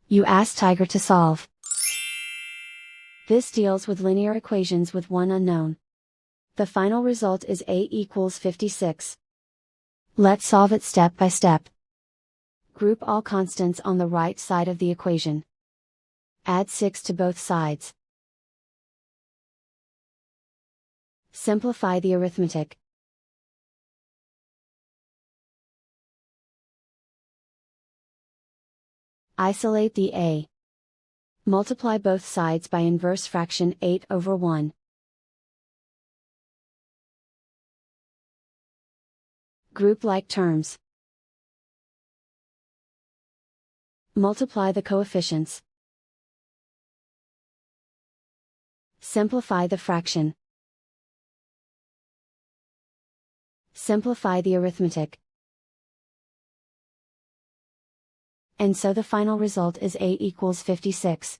You ask Tiger to solve. This deals with linear equations with one unknown. The final result is a equals 56. Let's solve it step by step. Group all constants on the right side of the equation. Add 6 to both sides. Simplify the arithmetic. Isolate the a. Multiply both sides by inverse fraction 8/1. Group like terms. Multiply the coefficients. Simplify the fraction. Simplify the arithmetic. And so the final result is a equals 56.